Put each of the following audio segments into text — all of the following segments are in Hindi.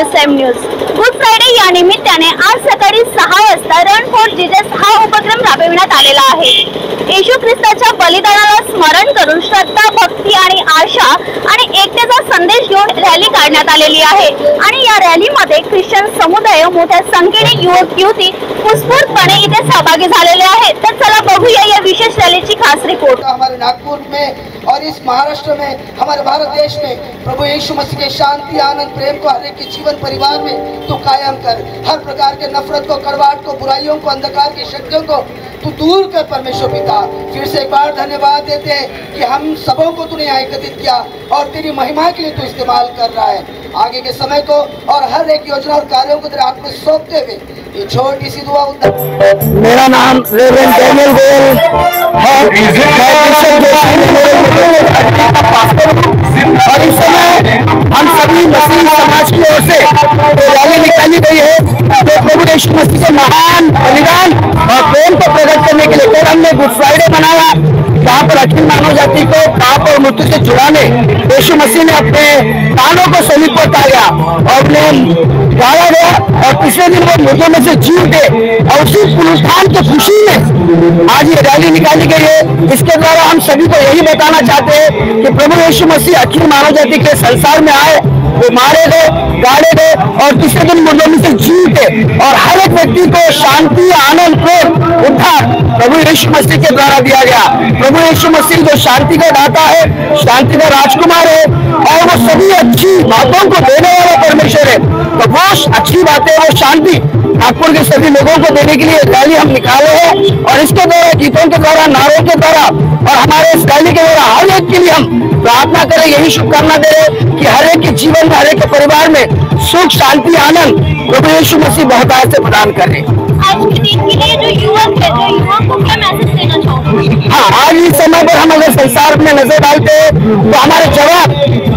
WSM news. गुड फ्रायडे या निमित्ताने आज सकाळी 6 वाजता रन फॉर जीसस हा उपक्रम राबविण्यात आलेला आहे। येशू ख्रिस्ताच्या बलिदानाला स्मरण करून श्रद्धा, भक्ती आणि आशा आणि एकतेचा संदेश घेऊन रॅली काढण्यात आलेली आहे आणि या रॅलीमध्ये ख्रिश्चन समुदाय मोठ्या संख्येने युवक युवती उत्स्फूर्तपणे इथे सहभागी झालेले आहेत। तर चला बघूया या विशेष रॅलीची खास रिपोर्ट। हमारे नागपुर में और इस महाराष्ट्र में, हमारे भारत देश में प्रभु यीशु मसीह के शांति, आनंद, प्रेम को हर एक के जीवन परिवार में तू कायम कर। हर प्रकार के नफरत को, कड़वाहट को, बुराइयों को, अंधकार की शक्तियों को तू दूर कर परमेश्वर पिता। फिर से एक बार धन्यवाद देते हैं कि हम सबों को तूने यहाँ एकत्रित किया और तेरी महिमा के लिए तू इस्तेमाल कर रहा है। आगे के समय को और हर एक योजना और कार्यों को तेरे हाथ में सौंपते हुए ये छोटी सी दुआ मेरा नाम रेवरेंड डैनियल गोयल है और इस समय हम सभी मसीह समाज की ओर से रैली निकाली गई है तो प्रभु यीशु मसीह के महान बलिदान और प्रेम को प्रकट करने के लिए फिर हमने गुड फ्राइडे मनाया, जहाँ पर अखिल मानव जाति को पाप और मृत्यु से छुड़ाने यीशु मसीह ने अपने प्राणों को सलीब पर उतारा और उन्हें गाड़ा गया और तीसरे दिन वो मुर्दों में से जी उठे और उसी पुनरुत्थान की खुशी में आज ये रैली निकाली गई है। इसके द्वारा हम सभी को यही बताना चाहते हैं कि प्रभु यीशु मसीह अखिल मानव जाति के संसार में आए, वो मारे गए, गाड़े गए और तीसरे दिन मुर्दों में से जी उठे और हर एक व्यक्ति को शांति, आनंद, प्रेम, उद्धार प्रभु यीशु मसीह के द्वारा दिया गया। प्रभु यीशु मसीह जो शांति का दाता है, शांति का राजकुमार है और वो सभी अच्छी बातों को देने वाला परमेश्वर है। तो वो अच्छी बातें, वो शांति नागपुर के सभी लोगों को देने के लिए रैली हम निकाले हैं और इसके द्वारा, गीतों के द्वारा, नारों के द्वारा और हमारे इस रैली के द्वारा हर एक के लिए हम प्रार्थना करें, यही शुभकामना दे कि हर एक के जीवन में, हर एक के परिवार में सुख, शांति, आनंद प्रभु यीशु मसीह बहुतायत से प्रदान करें। आज के दिन के लिए जो युवक है, तो युवक को क्या मैसेज देना चाहोगे? हाँ, आज इस समय पर हम अगर संसार में नजर डालते हैं तो हमारे जवान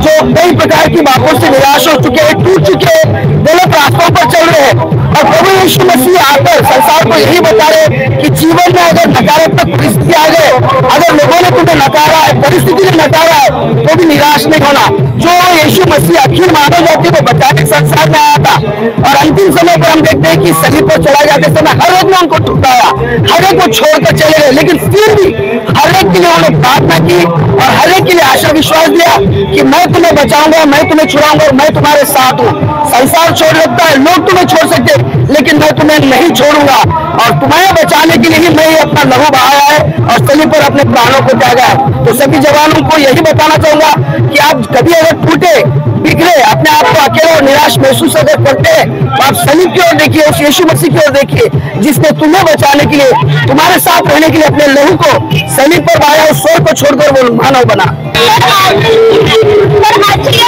जो कई प्रकार की बातों से निराश हो चुके हैं, टूट चुके हैं, गलत रास्तों पर चल रहे हैं और प्रभु यीशु मसीह आकर संसार को यही बता रहे कि जीवन में अगर नकारात्मक परिस्थिति आ गए, अगर लोगों ने तुम्हें नकारा है, परिस्थिति ने नकारा है, तो भी निराश नहीं होना। जो यीशु मसीह अखिल मानव जाति को बचाने संसार में आया था और अंतिम समय पर हम देखते हैं कि सलीब पर चला जाते समय हर एक ने उनको ठुकराया, हर एक को छोड़कर चले गए, लेकिन फिर भी हर एक के लिए उन्होंने प्रार्थना की और हर एक के लिए आशा विश्वास दिया कि मैं तुम्हें बचाऊंगा, मैं तुम्हें छुड़ाऊंगा और मैं तुम्हारे साथ हूँ। संसार छोड़ सकता है, लोग तुम्हें छोड़ सकते, लेकिन मैं तुम्हें नहीं छोड़ूंगा और तुम्हें बचाने के लिए ही मैं अपना लहू बहाया है और सलीब पर अपने प्राणों को त्यागा है। तो सभी जवानों को यही बताना चाहूंगा कि आप कभी अगर टूटे, बिगड़े, अपने आप को अकेले और निराश महसूस अगर करते हैं तो आप सलीब की ओर देखिए, उस यीशु मसीह की ओर देखिए जिसने तुम्हें बचाने के लिए, तुम्हारे साथ रहने के लिए अपने लहू को सलीब पर बहाया, उस स्वर्ग को छोड़कर वो मानव बना।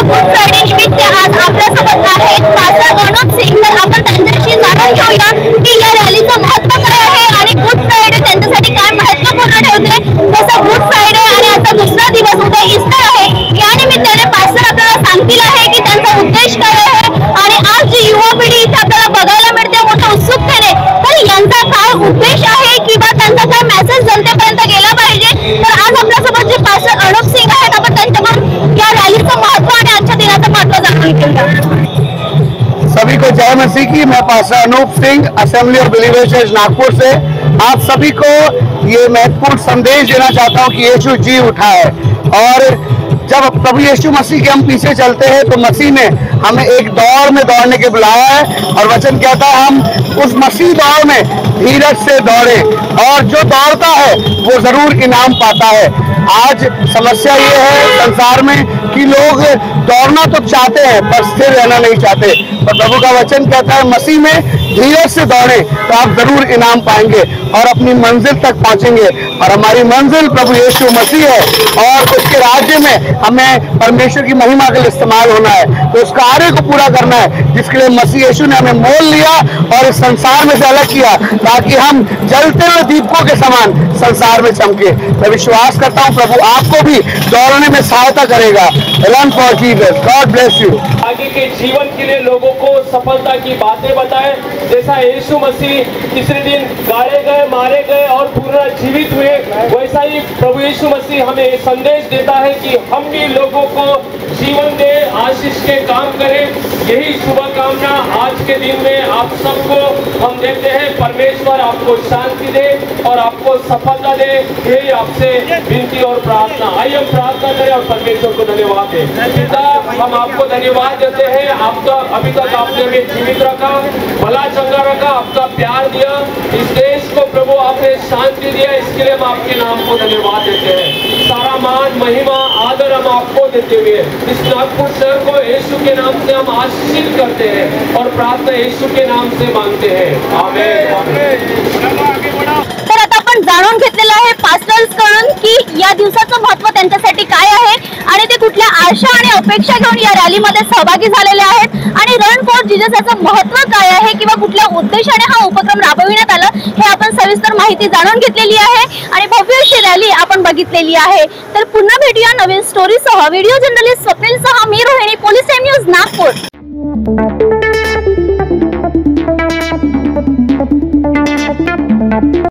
गुड फ्रायडे निमित्त आज आपल्यासोबत आहेत पास्टर अनुप सिंग। तर आपण त्यांच्याशी जाणून घेऊया की या रॅलीचं महत्त्व काय आहे आणि गुड फ्रायडे त्यांच्यासाठी काय महत्त्वपूर्ण ठेवते। तसं गुड फ्रायडे आणि आता दुसरा दिवस उद्या ईस्टर आहे, या निमित्ताने पास्टर आपल्याला सांगतील आहे की त्यांचा उद्देश काय आहे आणि आज जी युवा पिढी इथे आपल्याला बघायला मिळते मोठ्या उत्सुकतेने, तर यांचा काय उद्देश आहे किंवा त्यांचा काय मेसेज जनतेपर्यंत गेला पाहिजे। तर आज आपल्यासोबत जे पास्टर अनुप सिंग आहेत, आपण त्यांच्याकडून या रॅलीचं महत्त्व आणि आजच्या दिनाचं महत्त्व जाणून घेऊया। सभी को जय मसीह की। मैं pastor Anoop Singh, Assembly of Believers Church Nagpur से आप सभी को ये महत्वपूर्ण संदेश देना चाहता हूँ कि यीशु जी उठा है और जब प्रभु यीशु मसीह के हम पीछे चलते हैं तो मसीह ने हमें एक दौड़ में दौड़ने के बुलाया है और वचन कहता है हम उस मसीह दौड़ में धीरज से दौड़े और जो दौड़ता है वो जरूर इनाम पाता है। आज समस्या ये है संसार में कि लोग दौड़ना तो चाहते हैं पर स्थिर रहना नहीं चाहते, पर प्रभु का वचन कहता है मसीह में धीरज से दौड़े तो आप जरूर इनाम पाएंगे और अपनी मंजिल तक पहुंचेंगे और हमारी मंजिल प्रभु यीशु मसीह है और उसके राज्य में हमें परमेश्वर की महिमा के लिए इस्तेमाल होना है। तो उस कार्य को पूरा करना है जिसके लिए मसीह यीशु ने हमें मोल लिया और इस संसार में से अलग किया ताकि हम जलते हुए दीपकों के समान संसार में चमके। मैं विश्वास करता हूँ प्रभु आपको भी दौड़ने में सहायता करेगा। Run for Jesus. God bless you. आगे के जीवन के लिए लोगों को सफलता की बातें बताएं, जैसा यीशु मसीह तीसरे दिन गाड़े गए, मारे गए और पुनर्जीवित हुए, वैसा ही प्रभु यीशु मसीह हमें संदेश देता है कि हम भी लोगों को जीवन दे, आशीष के काम करें, यही शुभकामना आज के दिन में आप सबको हम देते हैं। परमेश्वर आपको शांति दे और आपको सफलता दे, यही आपसे विनती और प्रार्थना। आइए हम प्रार्थना करें और परमेश्वर को धन्यवाद दें। पिता, हम आपको धन्यवाद देते हैं, आपका अभी तक आपने हमें जीवित रखा, भला चंगा रखा, आपका प्यार दिया, इस देश को प्रभु आपने शांति दिया, इसके लिए हम आपके नाम को धन्यवाद देते हैं। सारा मान महिमा आदर हम आपको देते हुए इस नागपुर शहर को यीशु के नाम से हम आशीषित करते हैं और प्रार्थना यीशु के नाम से मांगते हैं, आमीन। तर आता आपण जाणून घेतलेलं आहे पास्टर्स कडून की या दिवसाचं महत्त्व त्यांच्यासाठी काय आहे आणि ते कुठल्या आशा आणि अपेक्षा घेऊन या रॅलीमध्ये सहभागी झालेले आहेत आणि रन फॉर जीसस याचं महत्त्व काय आहे किंवा कुठल्या उद्देशाने हा उपक्रम राबविण्यात आला हे आपण सविस्तर माहिती जाणून घेतलेली आहे आणि भव्य अशी रॅली आपण बघितलेली आहे। तर पुन्हा भेटूया नवीन स्टोरीसह। व्हिडिओ जर्नलिस्ट स्वप्नील सह मी Rohini, police time news Nagpur.